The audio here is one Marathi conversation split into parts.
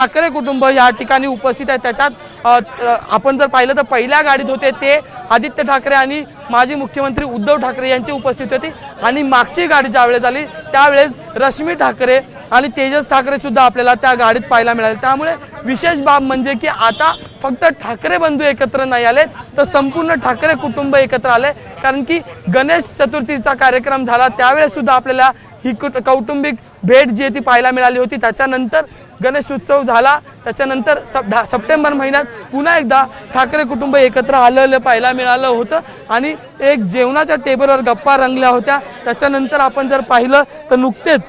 ठाकरे कुटुंब या ठिकाणी उपस्थित आहे। त्याच्यात आपण जर पाहिलं तर पहिल्या गाडीत होते ते आदित्य ठाकरे आणि माजी मुख्यमंत्री उद्धव ठाकरे यांची उपस्थिती होती आणि मागची गाडी ज्यावेळेस आली त्यावेळेस रश्मी ठाकरे आणि तेजस ठाकरे सुद्धा आपल्याला त्या गाडीत पाहायला मिळाले। त्यामुळे विशेष बाब म्हणजे की आता फक्त ठाकरे बंधू एकत्र नाही आले तर संपूर्ण ठाकरे कुटुंब एकत्र आले, कारण की गणेश चतुर्थीचा कार्यक्रम झाला त्यावेळेस सुद्धा आपल्याला ही कौटुंबिक भेट जी ती पाहायला मिळाली होती। त्याच्यानंतर गणेश उत्सव झाला, त्याच्यानंतर सप्टेंबर महिन्यात पुन्हा एकदा ठाकरे कुटुंब एकत्र आलेलं पाहायला मिळालं होतं आणि एक जेवणाच्या टेबलवर गप्पा रंगल्या होत्या। त्याच्यानंतर आपण जर पाहिलं तर नुकतेच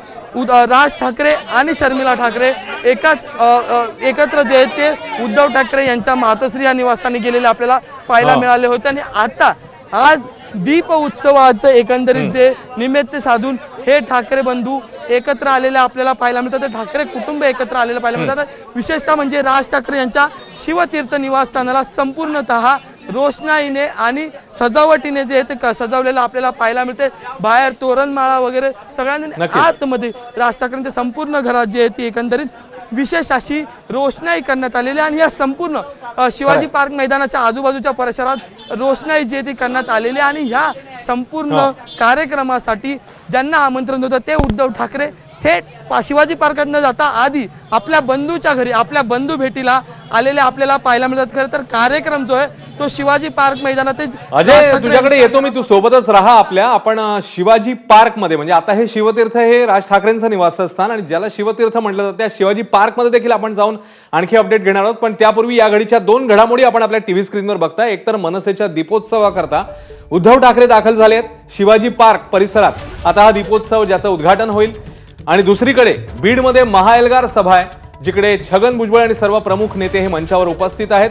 राज ठाकरे आणि शर्मिला ठाकरे एकत्र जे ते उद्धव ठाकरे यांच्या मातोश्री या निवासस्थानी गेलेले आपल्याला पाहायला मिळाले होते आणि आता आज दीप उत्सवाचं एकंदरीत जे निमित्त साधून हे ठाकरे बंधू एकत्र आलेले आपल्याला पाहायला मिळतात, ठाकरे कुटुंब एकत्र आलेलं पाहायला मिळतात। विशेषतः म्हणजे राज ठाकरे यांच्या शिवतीर्थ निवासस्थानाला संपूर्णतः रोषणाईने आणि सजावटीने जे ते सजवलेलं आपल्याला पाहायला मिळते। बाहेर तोरणमाळा वगैरे सगळ्यांनी आतमध्ये राज ठाकरेंच्या संपूर्ण घरात जे आहे ती एकंदरीत विशेष अशी रोषणाई करण्यात आलेली आणि या संपूर्ण शिवाजी पार्क मैदानाच्या आजूबाजूच्या परिसरात रोषणाई जी ती करण्यात आलेली आणि ह्या संपूर्ण कार्यक्रमासाठी ज्यांना आमंत्रण होतं ते उद्धव ठाकरे थेट शिवाजी पार्कात न जाता आधी आपल्या बंधूच्या घरी आपल्या बंधू भेटीला आलेले आपल्याला पाहायला मिळतात। खरं तर कार्यक्रम जो आहे तो शिवाजी पार्क मैदानात। अजय तुझ्याकडे येतो मी, तू सोबतच राहा आपल्या। आपण शिवाजी पार्क मध्ये म्हणजे आता हे शिवतीर्थ हे राज ठाकरेंचं निवासस्थान आणि ज्याला शिवतीर्थ म्हटलं जातं त्या शिवाजी पार्क मध्ये देखील आपण जाऊन आणखी अपडेट घेणार आहोत। पण त्यापूर्वी या घडीच्या दोन घडामोडी आपण आपल्या टीव्ही स्क्रीनवर बघताय। एकतर मनसेच्या दीपोत्सवाकरता उद्धव ठाकरे दाखल झाले आहेत शिवाजी पार्क परिसरात। आता हा दीपोत्सव ज्याचं उद्घाटन होईल आणि दुसरीकडे बीडमध्ये महाएल्गार सभा आहे जिकडे छगन भुजबळ आणि सर्व प्रमुख नेते हे मंचावर उपस्थित आहेत।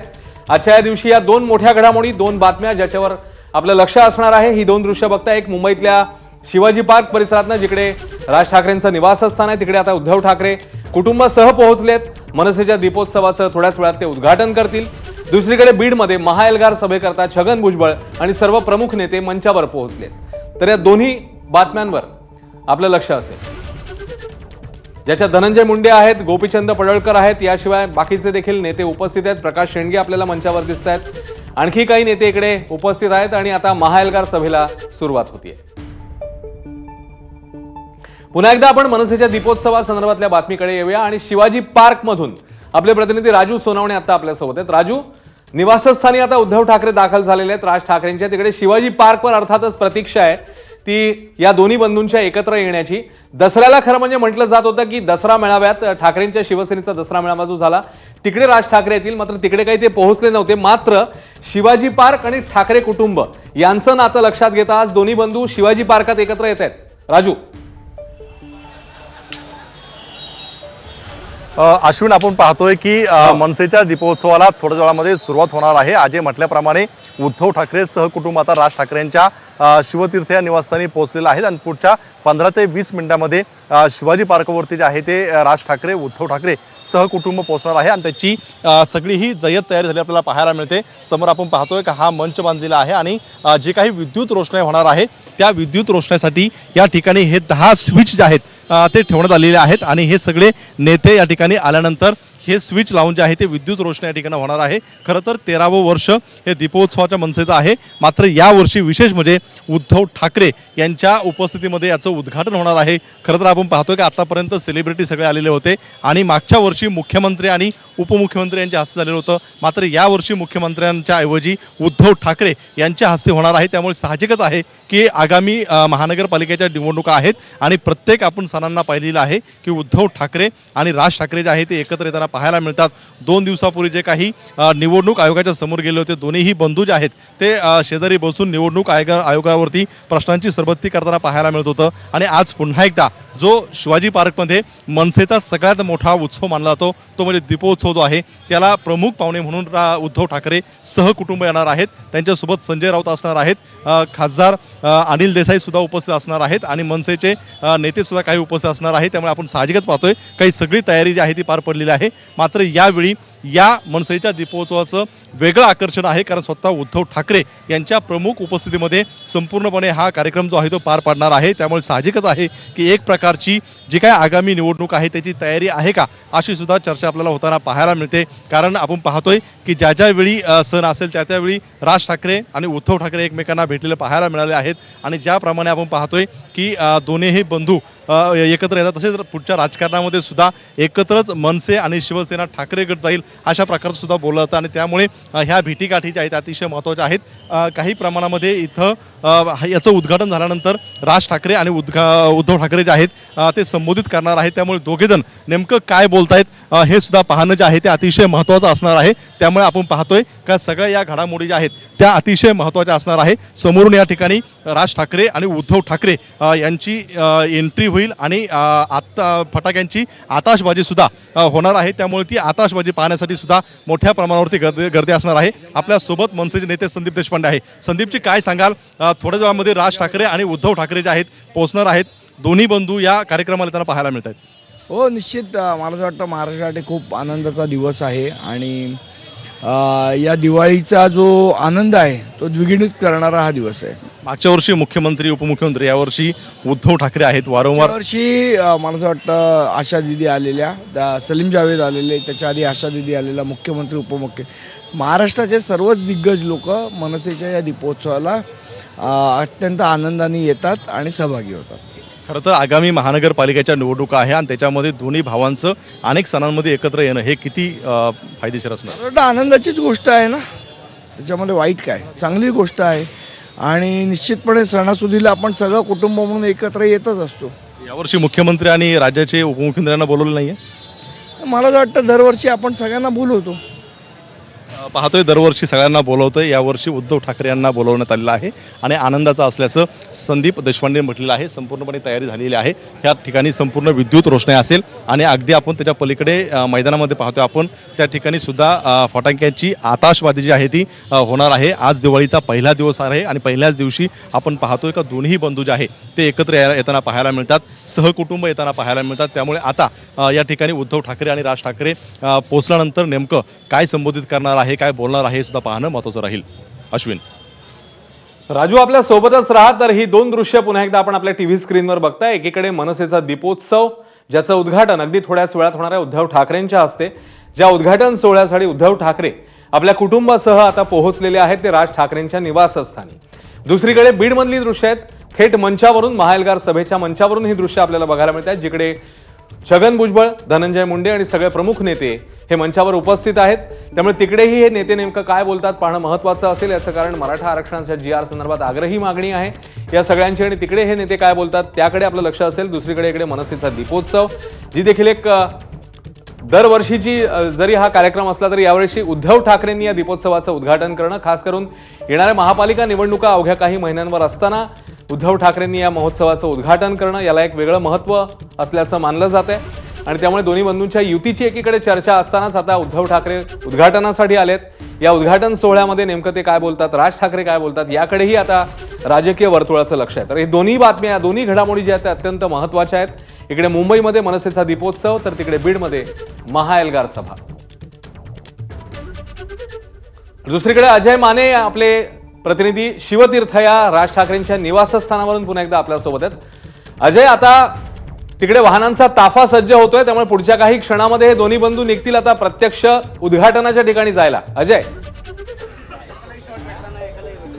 आजच्या या दिवशी या दोन मोठ्या घडामोडी, दोन बातम्या ज्याच्यावर आपलं लक्ष असणार आहे। ही दोन दृश्य बघता, एक मुंबईतल्या शिवाजी पार्क परिसरातनं जिकडे राज ठाकरेंचं निवासस्थान आहे तिकडे आता उद्धव ठाकरे कुटुंबासह पोहोचलेत। मनसेच्या दीपोत्सवाचं थोड्याच वेळात ते उद्घाटन करतील। दुसरीकडे बीडमध्ये महाएल्गार सभेकरता छगन भुजबळ आणि सर्व प्रमुख नेते मंचावर पोहोचलेत। तर या दोन्ही बातम्यांवर आपलं लक्ष असेल। ज्याच्या धनंजय मुंडे आहेत, गोपीचंद पडळकर आहेत, याशिवाय बाकीचे देखील नेते उपस्थित आहेत। प्रकाश शेंडगे आपल्याला मंचावर दिसत आहेत, आणखी काही नेते इकडे उपस्थित आहेत आणि आता महाएल्गार सभेला सुरुवात होतीये। पुन्हा एकदा आपण मनसेच्या दीपोत्सवासंदर्भातल्या बातमीकडे येऊया आणि शिवाजी पार्क मधून आपले प्रतिनिधी राजू सोनवणे आता आपल्यासोबत आहेत। राजू, निवासस्थानी आता उद्धव ठाकरे दाखल झालेले आहेत राज ठाकरेंच्या, तिकडे शिवाजी पार्कवर अर्थातच प्रतीक्षा आहे ती या दोन्ही बंधूंच्या एकत्र येण्याची। दसऱ्याला खरं म्हणजे म्हटलं जात होतं की दसरा मेळाव्यात ठाकरेंच्या शिवसेनेचा दसरा मेळावा जो झाला तिकडे राज ठाकरे येतील, मात्र तिकडे काही ते पोहोचले नव्हते। मात्र शिवाजी पार्क आणि ठाकरे कुटुंब यांचं नातं लक्षात घेता आज दोन्ही बंधू शिवाजी पार्कात एकत्र येत आहेत। राजू, अश्विन, आपण पाहतोय की मनसेच्या दीपोत्सवाला थोड्या वेळामध्ये सुरुवात होणार आहे। अजय म्हटल्याप्रमाणे उद्धव ठाकरे सहकुटुंब आता राज ठाकरेंच्या शिवतीर्थ या निवासस्थानी पोहोचलेलं आहे आणि पुढच्या 15 ते 20 मिनिटांमध्ये शिवाजी पार्कवरती जे आहे ते राज ठाकरे उद्धव ठाकरे सहकुटुंब पोहोचणार आहे आणि त्याची सगळी ही जय्यत तयारी झाली आपल्याला पाहायला मिळते। समोर आपण पाहतोय की हा मंच बांधलेला आहे आणि जे काही विद्युत रोषणाई होणार आहे त्या विद्युत रोषणाईसाठी या ठिकाणी हे 10 स्विच जे आहेत ते ठेवण्यात आलेले आहेत आणि हे सगळे नेते या ठिकाणी आल्यानंतर हे स्विच लावून जे आहे ते विद्युत रोषणाई या ठिकाणी होणार आहे। खरं तर 13वं वर्ष हे दीपोत्सवाच्या मनसेचं आहे, मात्र यावर्षी विशेष म्हणजे उद्धव ठाकरे यांच्या उपस्थितीमध्ये याचं उद्घाटन होणार आहे। खरं तर आपण पाहतोय की आतापर्यंत सेलिब्रिटी सगळे आलेले होते आणि मागच्या वर्षी मुख्यमंत्री आणि उपमुख्यमंत्री यांच्या हस्ते झालेलं होतं, मात्र यावर्षी मुख्यमंत्र्यांच्या ऐवजी उद्धव ठाकरे यांच्या हस्ते होणार आहे। त्यामुळे साहजिकच आहे की आगामी महानगरपालिकेच्या निवडणुका आहेत आणि प्रत्येक आपण सणांना पाहिलेलं आहे की उद्धव ठाकरे आणि राज ठाकरे जे आहे ते एकत्र येताना पाहायला मिळतात। 2 दिवसापूर्वी जे काही निवडणूक आयोगाच्या समोर गेले होते दोन्हीही बंधू जे आहेत ते शेजारी बसून निवडणूक आयोगावरती प्रश्नांची सरबत्ती करताना पाहायला मिळत होतं आणि आज पुन्हा एकदा जो शिवाजी पार्कमध्ये मनसेचा सगळ्यात मोठा उत्सव मानला जातो तो म्हणजे दीपोत्सव जो आहे त्याला प्रमुख पाहुणे म्हणून उद्धव ठाकरे सहकुटुंब येणार आहेत। त्यांच्यासोबत संजय राऊत असणार आहेत, खासदार अनिल देसाई सुद्धा उपस्थित असणार आहेत आणि मनसेचे नेते सुद्धा काही उपस्थित असणार आहेत। त्यामुळे आपण साहजिकच पाहतोय काही सगळी तयारी जी आहे ती पार पडलेली आहे। मात्र यावेळी या मनसेच्या दीपोत्सवाचं वेगळं आकर्षण आहे, कारण स्वतः उद्धव ठाकरे यांच्या प्रमुख उपस्थितीमध्ये संपूर्णपणे हा कार्यक्रम जो आहे तो पार पाडणार आहे. त्यामुळे साहजिकच आहे की एक प्रकारची जी काय आगामी निवडणूक आहे त्याची तयारी आहे का अशी सुद्धा चर्चा आपल्याला होताना पाहायला मिळते. कारण आपण पाहतोय की ज्या ज्या वेळी सण असेल त्या त्यावेळी राज ठाकरे आणि उद्धव ठाकरे एकमेकांना भेटलेले पाहायला मिळाले आहेत आणि ज्याप्रमाणे आपण पाहतोय की दोन्हीही बंधू एकत्र येतात, तसेच पुढच्या राजकारणामध्ये सुद्धा एकत्रच मनसे आणि शिवसेना ठाकरे गट जाईल अशा प्रकारचं सुद्धा बोललं जातं आणि त्यामुळे ह्या भेटीगाठी ज्या आहेत अतिशय महत्त्वाच्या आहेत. काही प्रमाणामध्ये इथं याचं उद्घाटन झाल्यानंतर राज ठाकरे आणि उद्धव ठाकरे जे आहेत ते संबोधित करणार आहेत. त्यामुळे दोघेजण नेमकं काय बोलतायत हे सुद्धा पाहणं जे आहे ते अतिशय महत्त्वाचं असणार आहे. त्यामुळे आपण पाहतोय का सगळ्या या घडामोडी ज्या आहेत त्या अतिशय महत्त्वाच्या असणार आहे. समोरून या ठिकाणी राज ठाकरे आणि उद्धव ठाकरे यांची एंट्री होईल आणि आता फटाक्यांची आताशबाजी सुद्धा होणार आहे. त्यामुळे ती आताशबाजी पाहण्यासाठी सुद्धा मोठ्या प्रमाणावरती गर्दी असणार आहे. आपल्या सोबत मनसेचे नेते संदीप देशपांडे आहे. संदीपजी, काय सांगाल, थोड्या वेळामध्ये राज ठाकरे आणि उद्धव ठाकरे जे आहेत पोहोचणार आहेत. दोन्ही बंधू या कार्यक्रमाला त्यांना पाहायला मिळत आहेत. हो, निश्चित मला असं वाटतं महाराष्ट्रासाठी खूप आनंदाचा दिवस आहे आणि या दिवाळीचा जो आनंद आहे तो द्विगुणित करणारा हा दिवस आहे. मागच्या वर्षी मुख्यमंत्री उपमुख्यमंत्री, यावर्षी उद्धव ठाकरे आहेत. वारंवार वर्षी मला असं वाटतं आशा दिदी आलेल्या, सलीम जावेद आलेले, त्याच्या आधी आशा दिदी आलेला, मुख्यमंत्री उपमुख्य, महाराष्ट्राचे सर्वच दिग्गज लोक मनसेच्या या दीपोत्सवाला अत्यंत आनंदाने येतात आणि सहभागी होतात. खरं तर आगामी महानगरपालिकेच्या निवडणुका आहे आणि त्याच्यामध्ये दोन्ही भावांचं अनेक सणांमध्ये एकत्र येणं हे किती फायदेशीर असणार? मला वाटतं आनंदाचीच गोष्ट आहे ना, त्याच्यामध्ये वाईट काय, चांगली गोष्ट आहे आणि निश्चितपणे सणासुदीला आपण सगळं कुटुंब म्हणून एकत्र येतच असतो. यावर्षी मुख्यमंत्री आणि राज्याचे उपमुख्यमंत्र्यांना बोलवलं नाहीये? मला असं वाटतं दरवर्षी आपण सगळ्यांना बोलवतो. पाहतोय दरवर्षी सगळ्यांना बोलवतोय. यावर्षी उद्धव ठाकरे यांना बोलवण्यात आलेलं आहे आणि आनंदाचं असल्याचं संदीप देशपांडे म्हटलेलं आहे. संपूर्णपणे तयारी झालेली आहे. ह्या ठिकाणी संपूर्ण विद्युत रोषणाई असेल आणि अगदी आपण त्याच्या पलीकडे मैदानामध्ये पाहतोय आपण त्या ठिकाणी सुद्धा फटाक्यांची आताशबाजी जी आहे ती होणार आहे. आज दिवाळीचा पहिला दिवस आहे आणि पहिल्याच दिवशी आपण पाहतोय का दोन्ही बंधू जे आहे ते एकत्र येताना पाहायला मिळतात, सहकुटुंब येताना पाहायला मिळतात. त्यामुळे आता या ठिकाणी उद्धव ठाकरे आणि राज ठाकरे पोहोचल्यानंतर नेमकं काय संबोधित करणार आहे, काय बोलणार आहे हे सुद्धा पाहणं महत्त्वाचं राहील. अश्विन, राजू आपल्या सोबतच राहा. तर ही दोन दृश्य पुन्हा एकदा आपण आपल्या टीव्ही स्क्रीनवर बघताय. एकीकडे मनसेचा दीपोत्सव ज्याचं उद्घाटन अगदी थोड्याच वेळात होणार आहे उद्धव ठाकरेंच्या हस्ते. ज्या उद्घाटन सोहळ्यासाठी उद्धव ठाकरे आपल्या कुटुंबासह आता पोहोचलेले आहेत ते राज ठाकरेंच्या निवासस्थानी. दुसरीकडे बीडमधली दृश्य आहेत. थेट मंचावरून, महाएल्गार सभेच्या मंचावरून ही दृश्य आपल्याला बघायला मिळत आहेत, जिकडे छगन भुजबळ, धनंजय मुंडे आणि सगळे प्रमुख नेते हे मंचावर उपस्थित आहेत. त्यामुळे तिकडेही हे नेते नेमकं काय बोलतात पाहणं महत्त्वाचं असेल. याचं कारण मराठा आरक्षणाच्या GR संदर्भात आग्रही मागणी आहे या सगळ्यांची आणि तिकडे हे नेते काय बोलतात त्याकडे आपलं लक्ष असेल. दुसरीकडे इकडे मनसेचा दीपोत्सव, जी देखील एक दरवर्षीची जरी हा कार्यक्रम असला तरी यावर्षी उद्धव ठाकरेंनी या दीपोत्सवाचं उद्घाटन करणं, खास करून येणाऱ्या महापालिका निवडणुका अवघ्या काही महिन्यांवर असताना उद्धव ठाकरेंनी या महोत्सवाचं उद्घाटन करणं याला एक वेगळं महत्त्व असल्याचं मानलं जात आहे. आणि त्यामुळे दोन्ही बंधूंच्या युतीची एकीकडे चर्चा असतानाच आता उद्धव ठाकरे उद्घाटनासाठी आलेत. या उद्घाटन सोहळ्यामध्ये नेमकं ते काय बोलतात, राज ठाकरे काय बोलतात याकडेही आता राजकीय वर्तुळाचं लक्ष आहे. तर ही दोन्ही बातम्या, दोन्ही घडामोडी ज्या आहेत त्या अत्यंत महत्त्वाच्या आहेत. इकडे मुंबईमध्ये मनसेचा दीपोत्सव तर तिकडे बीडमध्ये महाएल्गार सभा. दुसरीकडे अजय माने आपले प्रतिनिधी शिवतीर्थ या राज ठाकरेंच्या निवासस्थानावरून पुन्हा एकदा आपल्यासोबत आहेत. अजय, आता तिकडे वाहनांचा ताफा सज्ज होतोय, त्यामुळे पुढच्या काही क्षणामध्ये हे दोन्ही बंधू निघतील आता प्रत्यक्ष उद्घाटनाच्या ठिकाणी जायला. अजय,